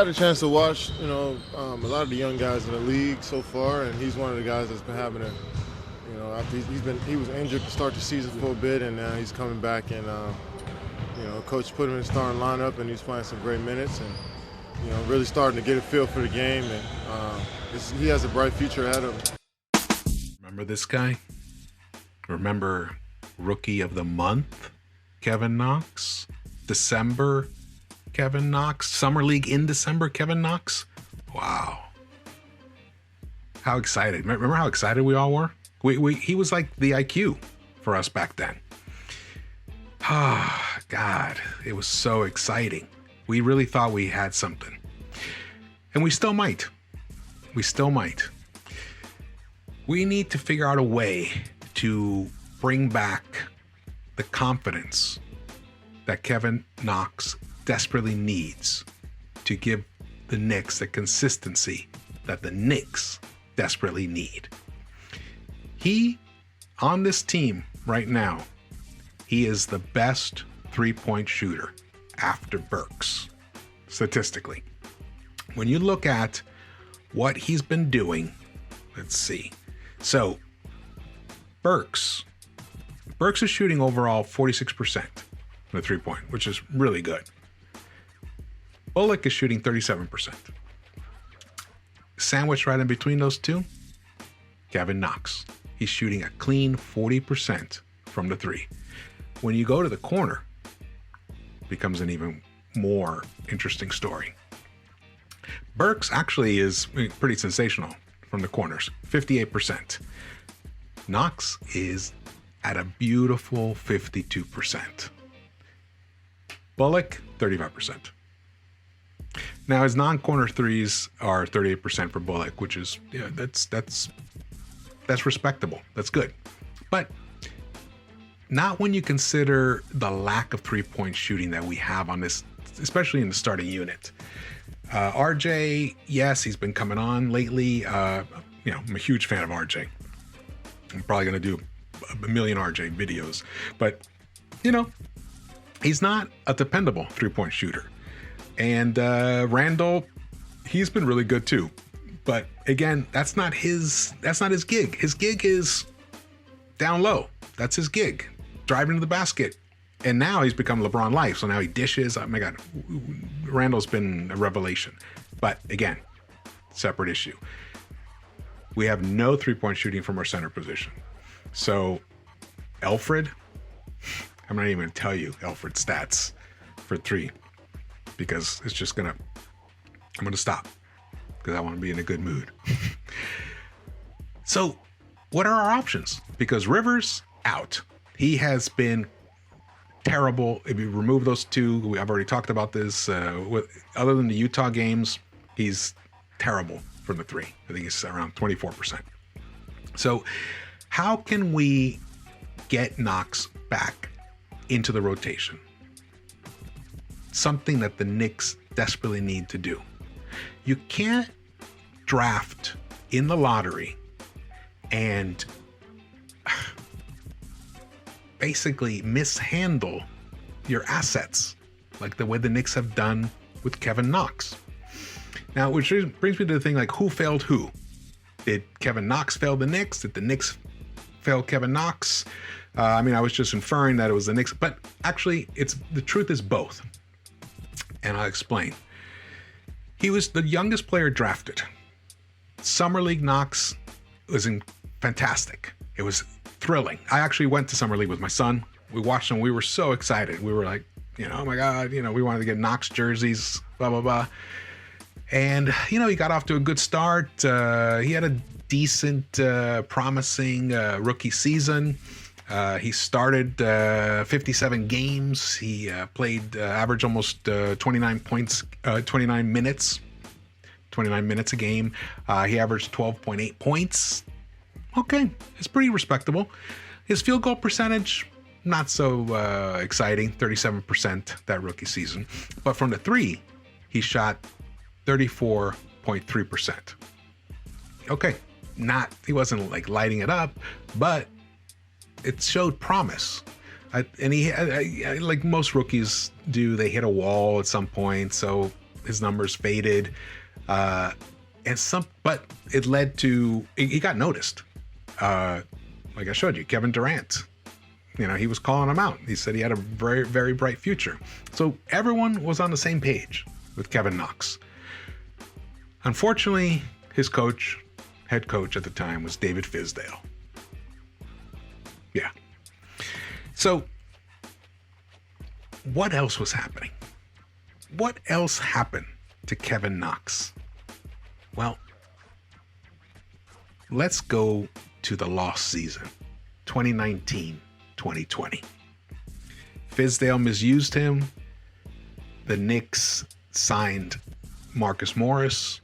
I had a chance to watch, a lot of the young guys in the league so far, and he's one of the guys that's been having a, after he was injured to start the season for a bit, and now he's coming back, and coach put him in the starting lineup, and he's playing some great minutes, and really starting to get a feel for the game, and he has a bright future ahead of him. Remember this guy? Remember Rookie of the Month, Kevin Knox? December, Kevin Knox? Summer League in December, Kevin Knox? Wow. How excited. Remember how excited we all were? He was like the IQ for us back then. Ah, God, it was so exciting. We really thought we had something. And we still might. We still might. We need to figure out a way to bring back the confidence that Kevin Knox desperately needs to give the Knicks the consistency that the Knicks desperately need. He, on this team right now, he is the best three-point shooter after Burks, statistically. When you look at what he's been doing, let's see. So, Burks is shooting overall 46% from the three-point, which is really good. Bullock is shooting 37%. Sandwiched right in between those two, Kevin Knox. He's shooting a clean 40% from the three. When you go to the corner, it becomes an even more interesting story. Burks actually is pretty sensational from the corners, 58%. Knox is at a beautiful 52%. Bullock, 35%. Now his non-corner threes are 38% for Bullock, which is that's respectable. That's good. But not when you consider the lack of three-point shooting that we have on this, especially in the starting unit. RJ, yes, he's been coming on lately. I'm a huge fan of RJ. I'm probably going to do a million RJ videos, but he's not a dependable three-point shooter. And Randall, he's been really good too. But again, that's not his gig. His gig is down low. That's his gig. Driving to the basket. And now he's become LeBron life. So now he dishes. Oh my God. Randall's been a revelation. But again, separate issue. We have no three-point shooting from our center position. So Elfrid, I'm not even going to tell you Elfrid's stats for three, because I'm going to stop because I want to be in a good mood. So what are our options? Because Rivers out. He has been terrible. If you remove those two, I've already talked about this. Other than the Utah games, he's terrible from the three. I think it's around 24%. So how can we get Knox back into the rotation? Something that the Knicks desperately need to do. You can't draft in the lottery and basically mishandle your assets like the way the Knicks have done with Kevin Knox. Now, which brings me to the thing, like, who failed who? Did Kevin Knox fail the Knicks? Did the Knicks fail Kevin Knox? I was just inferring that it was the Knicks, but actually the truth is both. And I'll explain. He was the youngest player drafted. Summer League Knox was fantastic. It was thrilling. I actually went to Summer League with my son. We watched him. We were so excited. We were like, oh my God, we wanted to get Knox jerseys, blah, blah, blah. And, he got off to a good start. He had a decent, promising rookie season. He started 57 games. He played average almost 29 minutes a game. He averaged 12.8 points. Okay, it's pretty respectable. His field goal percentage, not so exciting, 37% that rookie season. But from the three, he shot 34.3%. Okay, he wasn't like lighting it up, but it showed promise. And he, like most rookies do, they hit a wall at some point. So his numbers faded, but it led to he got noticed. Like I showed you, Kevin Durant. He was calling him out. He said he had a very, very bright future. So everyone was on the same page with Kevin Knox. Unfortunately, his head coach at the time, was David Fizdale. Yeah. So what else was happening? What else happened to Kevin Knox? Well, let's go to the lost season, 2019-2020. Fizdale misused him. The Knicks signed Marcus Morris,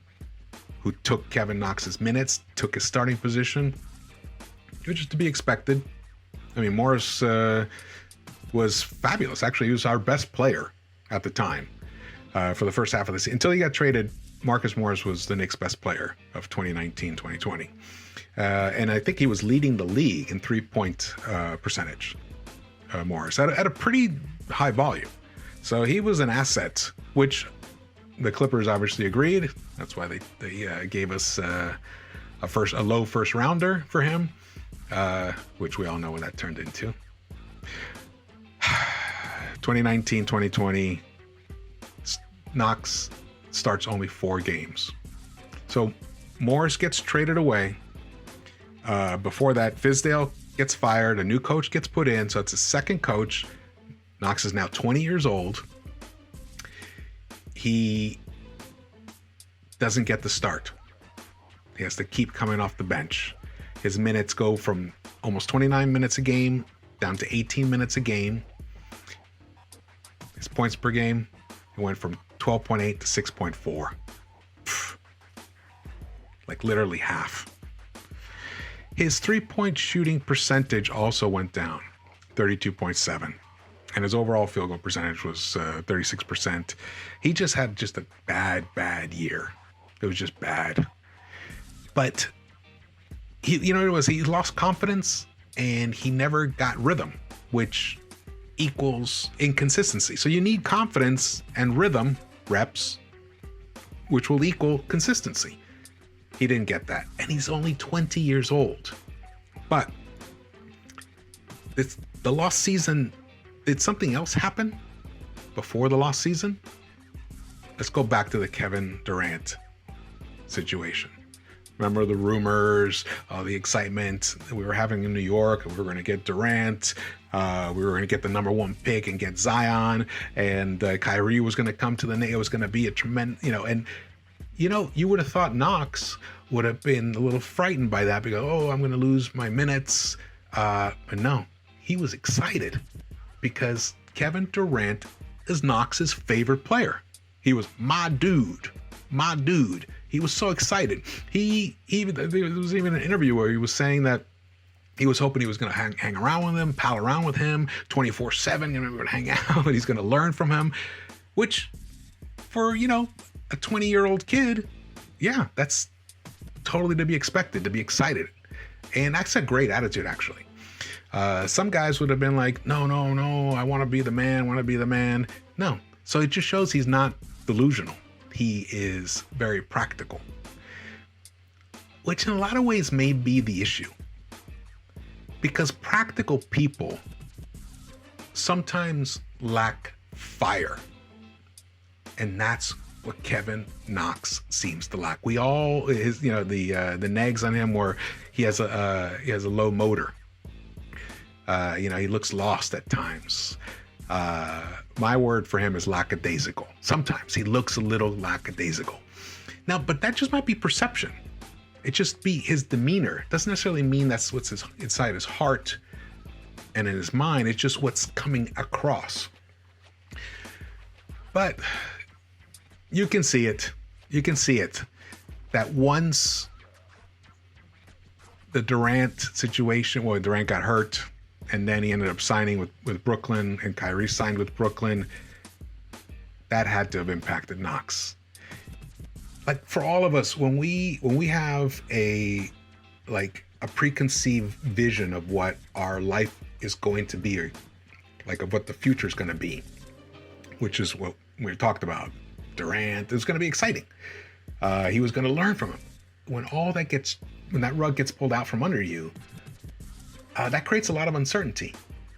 who took Kevin Knox's minutes, took his starting position, which is to be expected. I mean, Morris was fabulous. Actually, he was our best player at the time for the first half of the season. Until he got traded, Marcus Morris was the Knicks' best player of 2019-2020. And I think he was leading the league in three-point percentage, Morris, at a pretty high volume. So he was an asset, which the Clippers obviously agreed. That's why they gave us a low first rounder for him, which we all know what that turned into. 2019-2020, Knox starts only 4 games. So Morris gets traded away. Before that, Fizdale gets fired. A new coach gets put in. So it's a second coach. Knox is now 20 years old. He doesn't get the start. He has to keep coming off the bench. His minutes go from almost 29 minutes a game down to 18 minutes a game. His points per game, it went from 12.8 to 6.4. Like literally half. His three-point shooting percentage also went down, 32.7. And his overall field goal percentage was 36%. He just had a bad year. It was just bad. But he lost confidence and he never got rhythm, which equals inconsistency. So you need confidence and rhythm, reps, which will equal consistency. He didn't get that. And he's only 20 years old. But the lost season, did something else happen before the lost season? Let's go back to the Kevin Durant situation. Remember the rumors, the excitement that we were having in New York? We were going to get Durant. We were going to get the number 1 pick and get Zion. And Kyrie was going to come to the Knicks. It was going to be a tremendous, you would have thought Knox would have been a little frightened by that because, I'm going to lose my minutes. But no, he was excited because Kevin Durant is Knox's favorite player. He was my dude. He was so excited. There was even an interview where he was saying that he was hoping he was going to hang around with him, pal around with him 24/7. We were going to hang out and he's going to learn from him, which for, a 20-year-old kid, yeah, that's totally to be expected, to be excited. And that's a great attitude, actually. Some guys would have been like, no, I want to be the man, No. So it just shows he's not delusional. He is very practical, which in a lot of ways may be the issue. Because practical people sometimes lack fire. And that's what Kevin Knox seems to lack. We all, the nags on him where he has a low motor. He looks lost at times. My word for him is lackadaisical. Sometimes he looks a little lackadaisical. Now, but that just might be perception. It just be his demeanor. It doesn't necessarily mean that's what's inside his heart and in his mind. It's just what's coming across. But you can see it. That once the Durant situation, Durant got hurt, and then he ended up signing with Brooklyn, and Kyrie signed with Brooklyn. That had to have impacted Knox. Like for all of us, when we have a preconceived vision of what our life is going to be, like of what the future is going to be, which is what we talked about Durant. It was going to be exciting. He was going to learn from him. When that rug gets pulled out from under you, that creates a lot of uncertainty.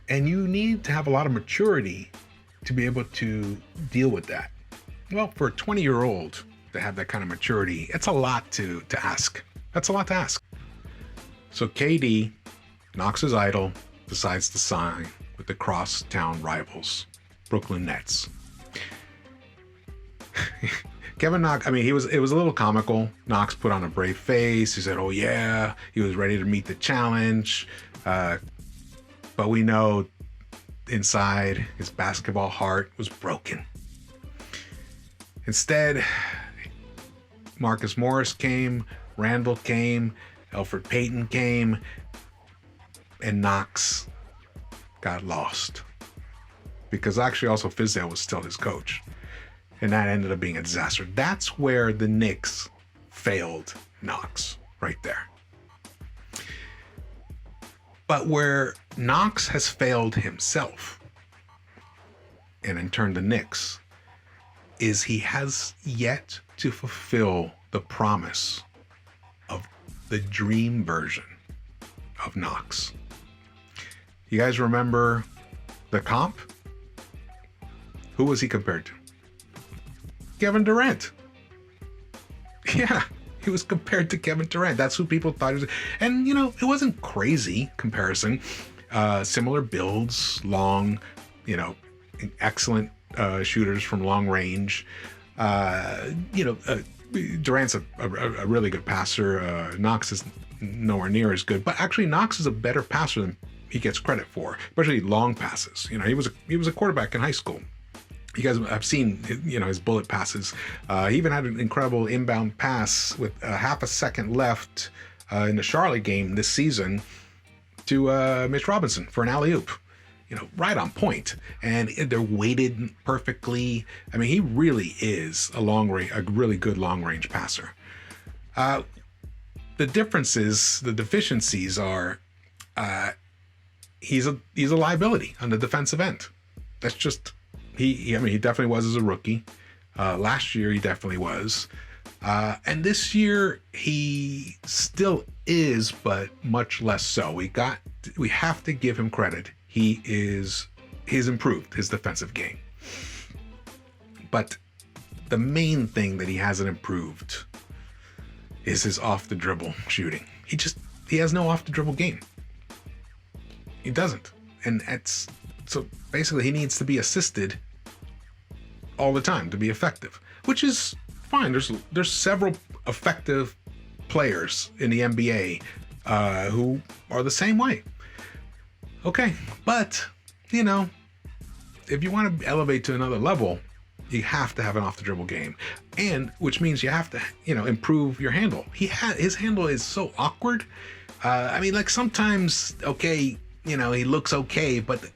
And you need to have a lot of maturity to be able to deal with that. Well, for a 20-year-old to have that kind of maturity, it's a lot to ask. That's a lot to ask. So KD, Knox's idol, decides to sign with the crosstown rivals, Brooklyn Nets. Kevin Knox, I mean, it was a little comical. Knox put on a brave face. He said, oh yeah, he was ready to meet the challenge. But we know inside his basketball heart was broken. Instead, Marcus Morris came, Randall came, Elfrid Payton came, and Knox got lost. Because actually also Fizdale was still his coach. And that ended up being a disaster. That's where the Knicks failed Knox, right there. But where Knox has failed himself, and in turn the Knicks, is he has yet to fulfill the promise of the dream version of Knox. You guys remember the comp? Who was he compared to? Kevin Durant. Yeah, he was compared to Kevin Durant. That's who people thought he was. And, it wasn't crazy comparison. Similar builds, long, excellent shooters from long range. Durant's a really good passer. Knox is nowhere near as good. But actually, Knox is a better passer than he gets credit for, especially long passes. He was a quarterback in high school. You guys have seen, his bullet passes. He even had an incredible inbound pass with half a second left in the Charlotte game this season to Mitch Robinson for an alley-oop. Right on point. And they're weighted perfectly. I mean, he really is a really good long-range passer. The differences, the deficiencies are, he's a liability on the defensive end. That's just. He definitely was as a rookie. Last year, he definitely was. And this year, he still is, but much less so. We have to give him credit. He's improved his defensive game. But the main thing that he hasn't improved is his off the dribble shooting. He has no off the dribble game. He doesn't. And so basically he needs to be assisted all the time to be effective, which is fine. There's several effective players in the NBA who are the same way. Okay, but if you want to elevate to another level, you have to have an off the dribble game, and which means you have to improve your handle. His handle is so awkward. Sometimes he looks okay, but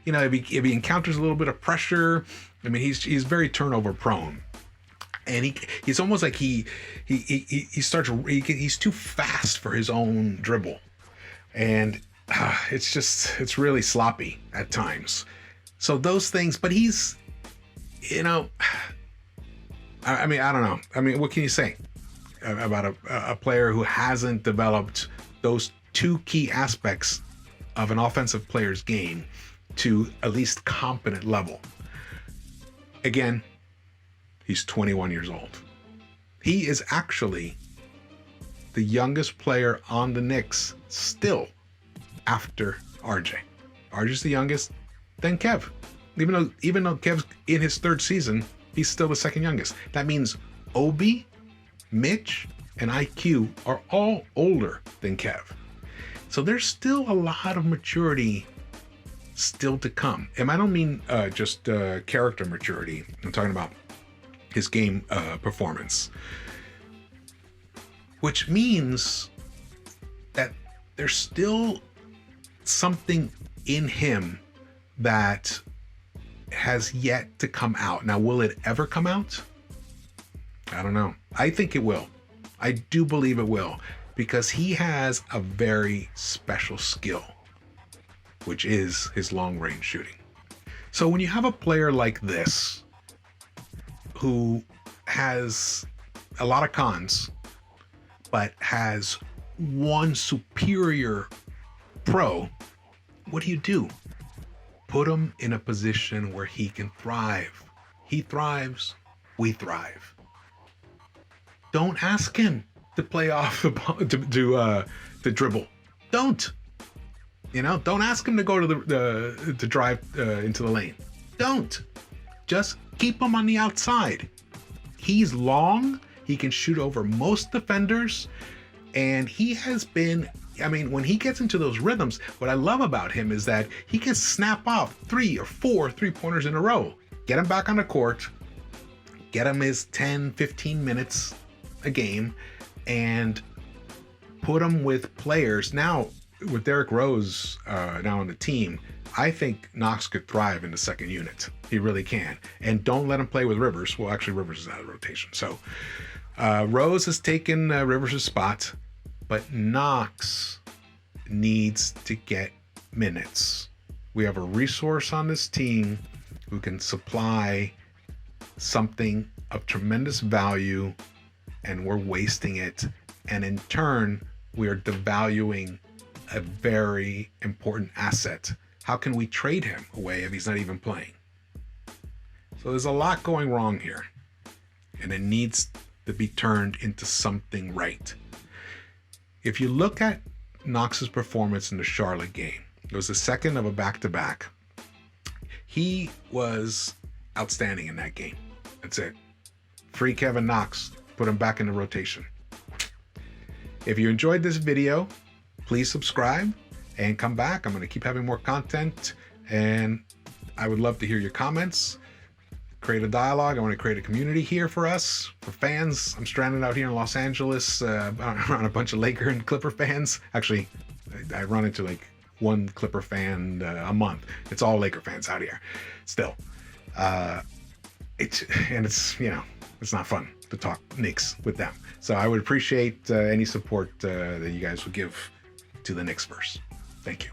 if he encounters a little bit of pressure, he's very turnover prone, and he's almost like he's too fast for his own dribble, and it's really sloppy at times. So those things, but he's, I don't know. What can you say about a player who hasn't developed those two key aspects of an offensive player's game to at least competent level? Again, he's 21 years old. He is actually the youngest player on the Knicks still after RJ. RJ's the youngest, then Kev. Even though Kev's in his third season, he's still the second youngest. That means Obi, Mitch, and IQ are all older than Kev. So there's still a lot of maturity still to come. And I don't mean just character maturity. I'm talking about his game performance. Which means that there's still something in him that has yet to come out. Now, will it ever come out? I don't know. I think it will. I do believe it will, because he has a very special skill, which is his long range shooting. So when you have a player like this, who has a lot of cons, but has one superior pro, what do? Put him in a position where he can thrive. He thrives, we thrive. Don't ask him to play off the ball, to dribble. Don't. Don't ask him to go to to drive into the lane. Don't. Just keep him on the outside. He's long. He can shoot over most defenders. And he has been, when he gets into those rhythms, what I love about him is that he can snap off 3 or 4 3-pointers in a row. Get him back on the court. Get him his 10, 15 minutes a game. And put him with players. Now, with Derrick Rose now on the team, I think Knox could thrive in the second unit. He really can. And don't let him play with Rivers. Well, actually, Rivers is out of rotation. So Rose has taken Rivers' spot, but Knox needs to get minutes. We have a resource on this team who can supply something of tremendous value, and we're wasting it. And in turn, we are devaluing a very important asset. How can we trade him away if he's not even playing? So there's a lot going wrong here, and it needs to be turned into something right. If you look at Knox's performance in the Charlotte game, it was the second of a back-to-back. He was outstanding in that game. That's it. Free Kevin Knox. Put him back in the rotation. If you enjoyed this video, please subscribe and come back. I'm going to keep having more content, and I would love to hear your comments. Create a dialogue. I want to create a community here for us, for fans. I'm stranded out here in Los Angeles around a bunch of Laker and Clipper fans. Actually, I run into like one Clipper fan a month. It's all Laker fans out here. Still, it's not fun to talk Knicks with them. So I would appreciate any support that you guys would give to the Knicks-Verse. Thank you.